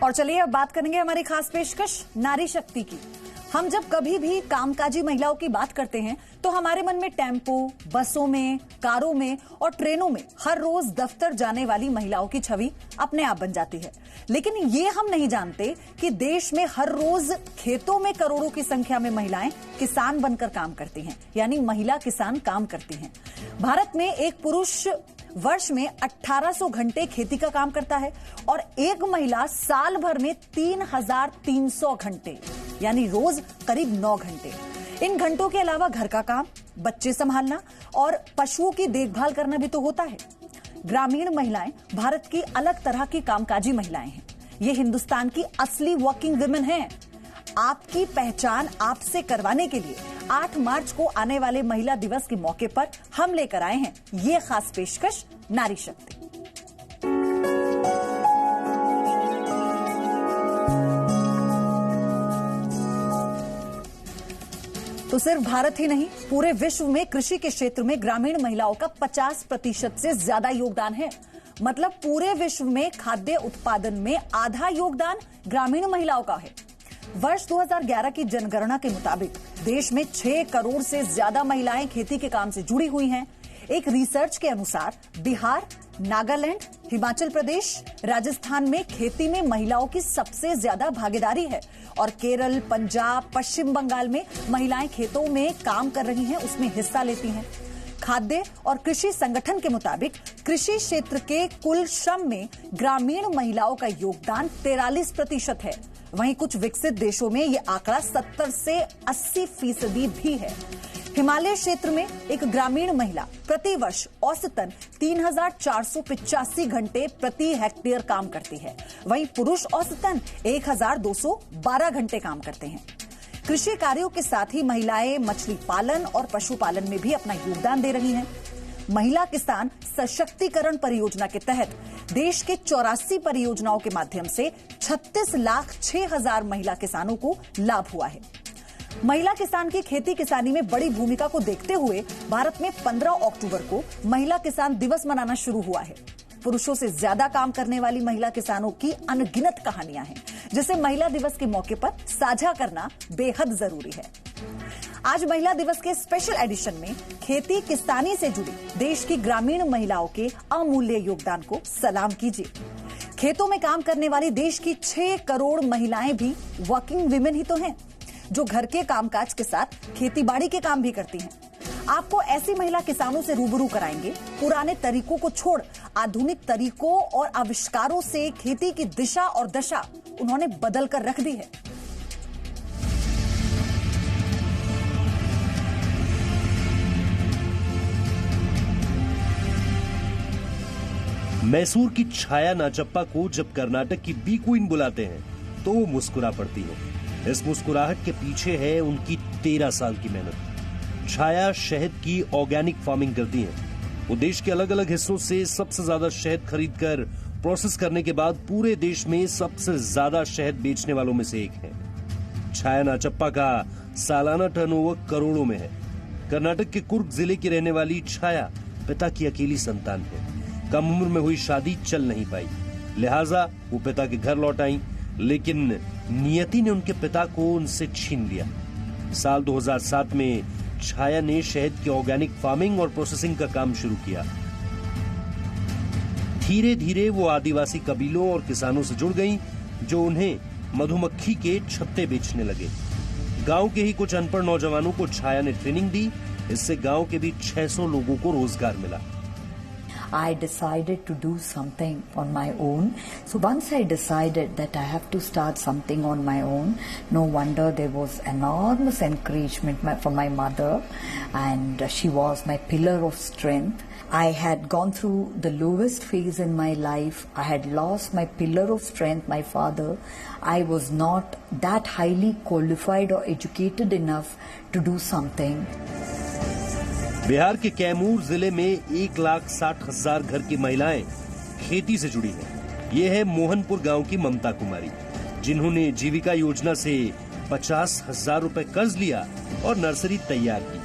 और चलिए अब बात करेंगे हमारी खास पेशकश नारी शक्ति की। हम जब कभी भी कामकाजी महिलाओं की बात करते हैं तो हमारे मन में टेम्पो, बसों में, कारों में और ट्रेनों में हर रोज दफ्तर जाने वाली महिलाओं की छवि अपने आप बन जाती है। लेकिन ये हम नहीं जानते कि देश में हर रोज खेतों में करोड़ों की संख्या में महिलाएं किसान बनकर काम करती हैं, यानी महिला किसान काम करती हैं। भारत में एक पुरुष वर्ष में 1800 घंटे खेती का काम करता है और एक महिला साल भर में 3300 घंटे, यानी रोज करीब 9 घंटे। इन घंटों के अलावा घर का काम, बच्चे संभालना और पशुओं की देखभाल करना भी तो होता है। ग्रामीण महिलाएं भारत की अलग तरह की कामकाजी महिलाएं हैं। ये हिंदुस्तान की असली वर्किंग वुमेन हैं। आपकी पहचान आपसे करवाने के लिए 8 मार्च को आने वाले महिला दिवस के मौके पर हम लेकर आए हैं ये खास पेशकश नारी शक्ति। तो सिर्फ भारत ही नहीं, पूरे विश्व में कृषि के क्षेत्र में ग्रामीण महिलाओं का 50% से ज्यादा योगदान है। मतलब पूरे विश्व में खाद्य उत्पादन में आधा योगदान ग्रामीण महिलाओं का है। वर्ष 2011 की जनगणना के मुताबिक देश में 6 करोड़ से ज्यादा महिलाएं खेती के काम से जुड़ी हुई हैं। एक रिसर्च के अनुसार बिहार, नागालैंड, हिमाचल प्रदेश, राजस्थान में खेती में महिलाओं की सबसे ज्यादा भागीदारी है और केरल, पंजाब, पश्चिम बंगाल में महिलाएं खेतों में काम कर रही हैं, उसमें हिस्सा लेती हैं। खाद्य और कृषि संगठन के मुताबिक कृषि क्षेत्र के कुल श्रम में ग्रामीण महिलाओं का योगदान 43% है। वहीं कुछ विकसित देशों में यह आंकड़ा 70 से 80% भी है। हिमालय क्षेत्र में एक ग्रामीण महिला प्रति वर्ष औसतन 3485 घंटे प्रति हेक्टेयर काम करती है। वहीं पुरुष औसतन 1212 घंटे काम करते हैं। कृषि कार्यों के साथ ही महिलाएं मछली पालन और पशुपालन में भी अपना योगदान दे रही हैं। महिला किसान सशक्तिकरण परियोजना के तहत देश के 84 परियोजनाओं के माध्यम से 36,06,000 महिला किसानों को लाभ हुआ है। महिला किसान की खेती किसानी में बड़ी भूमिका को देखते हुए भारत में 15 अक्टूबर को महिला किसान दिवस मनाना शुरू हुआ है। पुरुषों से ज्यादा काम करने वाली महिला किसानों की अनगिनत कहानियां हैं, जिसे महिला दिवस के मौके पर साझा करना बेहद जरूरी है। आज महिला दिवस के स्पेशल एडिशन में खेती किसानी से जुड़ी देश की ग्रामीण महिलाओं के अमूल्य योगदान को सलाम कीजिए। खेतों में काम करने वाली देश की 6 करोड़ महिलाएं भी वर्किंग विमेन ही तो हैं, जो घर के कामकाज के साथ खेतीबाड़ी के काम भी करती हैं। आपको ऐसी महिला किसानों से रूबरू कराएंगे। पुराने तरीकों को छोड़ आधुनिक तरीकों और आविष्कारों से खेती की दिशा और दशा उन्होंने बदल कर रख दी है। मैसूर की छाया नाचप्पा को जब कर्नाटक की बी क्वीन बुलाते हैं तो वो मुस्कुरा पड़ती है। इस मुस्कुराहट के पीछे है उनकी 13 साल की मेहनत। छाया शहद की ऑर्गेनिक फार्मिंग करती हैं। वो देश के अलग अलग हिस्सों से सबसे ज्यादा शहद खरीदकर प्रोसेस करने के बाद पूरे देश में सबसे ज्यादा शहद बेचने वालों में से एक है। छाया नाचप्पा का सालाना टर्नओवर करोड़ों में है। कर्नाटक के कुर्ग जिले की रहने वाली छाया पिता की अकेली संतान है। कम उम्र में हुई शादी चल नहीं पाई, लिहाजा वो पिता के घर लौट आई, लेकिन नियति ने उनके पिता को उनसे छीन लिया। साल 2007 में छाया ने शहद की ऑर्गेनिक फार्मिंग और प्रोसेसिंग का काम शुरू किया। धीरे धीरे वो आदिवासी कबीलों और किसानों से जुड़ गईं, जो उन्हें मधुमक्खी के छत्ते बेचने लगे। गांव के ही कुछ अनपढ़ नौजवानों को छाया ने ट्रेनिंग दी। इससे गांव के भी 600 लोगों को रोजगार मिला। I decided to do something on my own. So once I decided that I have to start something on my own, no wonder there was enormous encouragement from my mother, and she was my pillar of strength. I had gone through the lowest phase in my life. I had lost my pillar of strength, my father. I was not that highly qualified or educated enough to do something. Bihar के कैमूर जिले में 1,60,000 घर की महिलाएं खेती से जुड़ी हैं। ये है मोहनपुर गांव की ममता कुमारी, जिन्होंने जीविका योजना से 50,000 रुपए कर्ज लिया और नर्सरी तैयार की।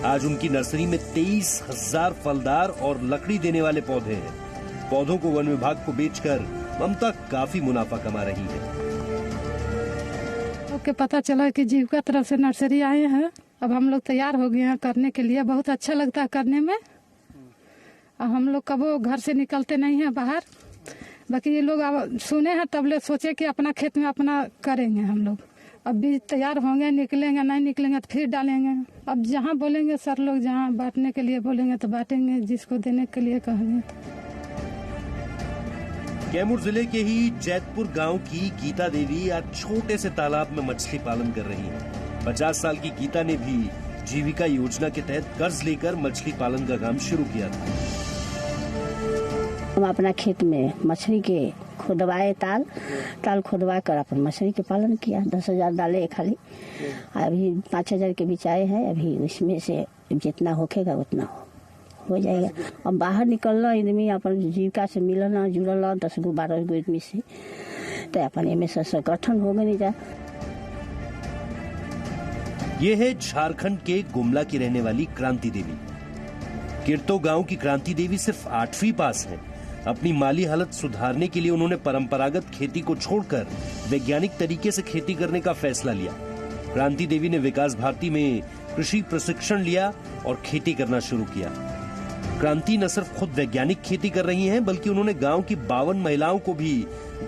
आज उनकी नर्सरी में 23,000 फलदार और लकड़ी देने वाले पौधे हैं। पौधों को वन विभाग को बेचकर ममता काफी मुनाफा कमा रही है। ओके, पता चला कि जीविका तरफ से नर्सरी आए हैं। अब हम लोग तैयार हो गए हैं करने के लिए। बहुत अच्छा लगता है करने में। अब हम लोग कबो घर से निकलते नहीं हैं बाहर। बाकी ये लोग अब सुने हैं तब ले सोचे कि अपना खेत में अपना करेंगे। हम लोग अब भी तैयार होंगे, निकलेंगे, नहीं निकलेंगे तो फिर डालेंगे। अब जहाँ बोलेंगे सर लोग, जहाँ बांटने के लिए बोलेंगे तो बांटेंगे, जिसको देने के लिए कहेंगे। कैमूर जिले के ही जैतपुर गांव की गीता देवी आज छोटे से तालाब में मछली पालन कर रही हैं। 50 साल की गीता ने भी जीविका योजना के तहत कर्ज लेकर मछली पालन का काम शुरू किया था। हम अपना खेत में मछली के खुदवाए, ताल खुदवा कर अपन मछली के पालन किया। 10,000 डाले खाली, अभी 5,000 के बिचाए हैं। अभी उसमें से जितना होखेगा उतना हो जाएगा। अब बाहर निकलना आदमी अपन जीविका से मिलना जुड़ना 10 गो 12 गो आदमी से, तो अपन एम संगठन हो गई जा। ये है झारखंड के गुमला की रहने वाली क्रांति देवी। किरतो गांव की क्रांति देवी सिर्फ 8वीं पास है। अपनी माली हालत सुधारने के लिए उन्होंने परंपरागत खेती को छोड़कर वैज्ञानिक तरीके से खेती करने का फैसला लिया। क्रांति देवी ने विकास भारती में कृषि प्रशिक्षण लिया और खेती करना शुरू किया। क्रांति न सिर्फ खुद वैज्ञानिक खेती कर रही हैं, बल्कि उन्होंने गांव की 52 महिलाओं को भी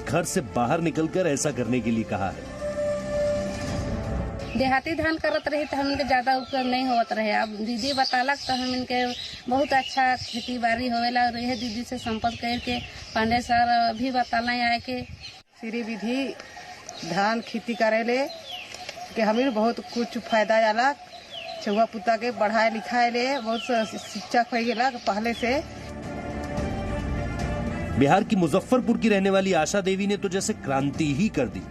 घर से बाहर निकलकर ऐसा करने के लिए कहा है। देहाती धान करत रही तो हमके ज्यादा उपयोग नहीं होत रहे। अब दीदी बतालक तो हम इनके बहुत अच्छा खेती बाड़ी होवेला। और यह दीदी से संपर्क करके पांडे सर भी बताला आए के श्री विधि धान खेती करेले के हमें बहुत कुछ फायदा आला। छुआ पुता के पढ़ाए लिखाए ले बहुत शिक्षा हो गया पहले से। बिहार की मुजफ्फरपुर की रहने वाली आशा देवी ने तो जैसे क्रांति ही कर दी।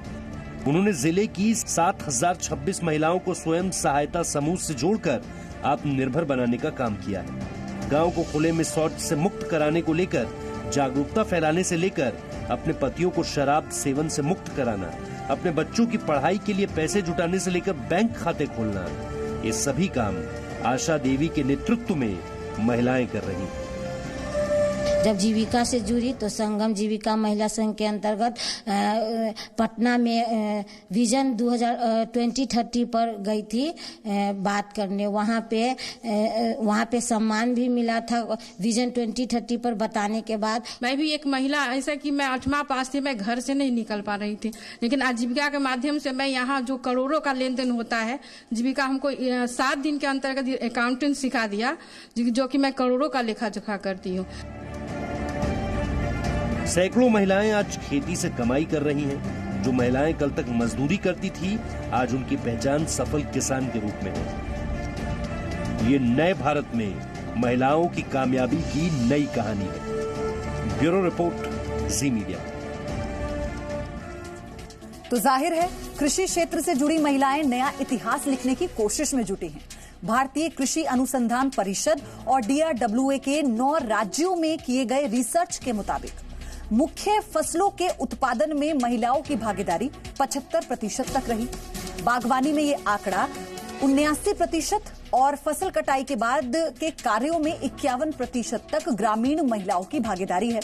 उन्होंने जिले की 7,026 महिलाओं को स्वयं सहायता समूह से जोड़कर आत्मनिर्भर बनाने का काम किया है। गांव को खुले में शौच से मुक्त कराने को लेकर जागरूकता फैलाने से लेकर अपने पतियों को शराब सेवन से मुक्त कराना, अपने बच्चों की पढ़ाई के लिए पैसे जुटाने से लेकर बैंक खाते खोलना, ये सभी काम आशा देवी के नेतृत्व में महिलाएं कर रही हैं। जब जीविका से जुड़ी तो संगम जीविका महिला संघ के अंतर्गत पटना में विजन 2030 पर गई थी बात करने। वहाँ पे सम्मान भी मिला था विजन 2030 पर बताने के बाद। मैं भी एक महिला, ऐसा कि मैं 8वां पास थी, मैं घर से नहीं निकल पा रही थी, लेकिन आजीविका के माध्यम से मैं यहाँ जो करोड़ों का लेन देन होता है, जीविका हमको 7 दिन के अंतर्गत अकाउंटेंट सिखा दिया, जो कि मैं करोड़ों का लेखा जोखा करती हूँ। सैकड़ों महिलाएं आज खेती से कमाई कर रही हैं। जो महिलाएं कल तक मजदूरी करती थी, आज उनकी पहचान सफल किसान के रूप में है। ये नए भारत में महिलाओं की कामयाबी की नई कहानी है। ब्यूरो रिपोर्ट, जी मीडिया। तो जाहिर है कृषि क्षेत्र से जुड़ी महिलाएं नया इतिहास लिखने की कोशिश में जुटी हैं। भारतीय कृषि अनुसंधान परिषद और DRWA के 9 राज्यों में किए गए रिसर्च के मुताबिक मुख्य फसलों के उत्पादन में महिलाओं की भागीदारी 75% तक रही। बागवानी में ये आंकड़ा 79% और फसल कटाई के बाद के कार्यों में 51% तक ग्रामीण महिलाओं की भागीदारी है।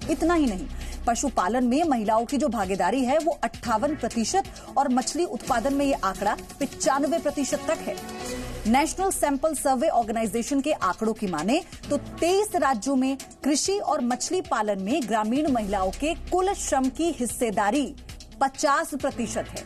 इतना ही नहीं, पशुपालन में महिलाओं की जो भागीदारी है वो 58% और मछली उत्पादन में ये आंकड़ा 95% तक है। नेशनल सैंपल सर्वे ऑर्गेनाइजेशन के आंकड़ों की माने तो 23 राज्यों में कृषि और मछली पालन में ग्रामीण महिलाओं के कुल श्रम की हिस्सेदारी 50% है।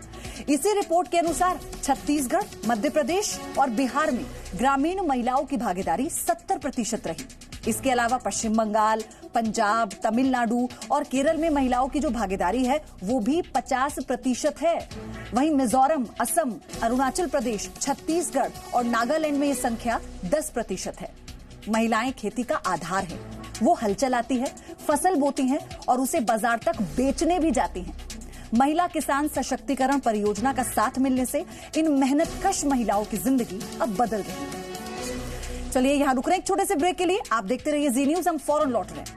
इसी रिपोर्ट के अनुसार छत्तीसगढ़, मध्य प्रदेश और बिहार में ग्रामीण महिलाओं की भागीदारी 70% रही। इसके अलावा पश्चिम बंगाल, पंजाब, तमिलनाडु और केरल में महिलाओं की जो भागीदारी है वो भी 50% है। वहीं मिजोरम, असम, अरुणाचल प्रदेश, छत्तीसगढ़ और नागालैंड में ये संख्या 10% है। महिलाएं खेती का आधार है। वो हल चलाती है, फसल बोती हैं और उसे बाजार तक बेचने भी जाती हैं। महिला किसान सशक्तिकरण परियोजना का साथ मिलने से इन मेहनतकश महिलाओं की जिंदगी अब बदल रही है। चलिए यहां रुक रहे हैं एक छोटे से ब्रेक के लिए। आप देखते रहिए जी न्यूज, हम फौरन लौट रहे हैं।